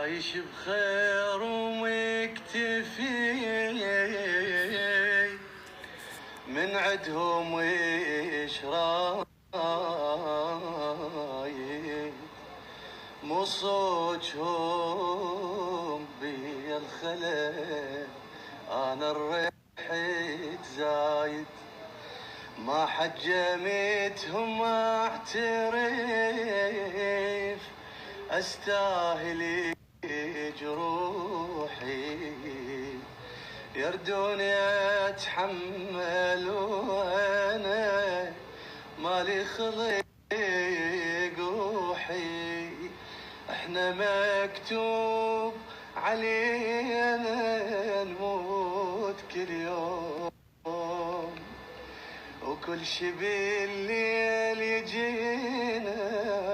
عايش بخير ومكتفي من عدهم ويش رايد مو صوجهم بي الخلل انا الريحت زايد ما حجمتهم اعترف استاهل جروحي يردوني اتحمل وانا مالي خلق وحي احنا مكتوب علينا نموت كل يوم وكل شي بالليل يجينا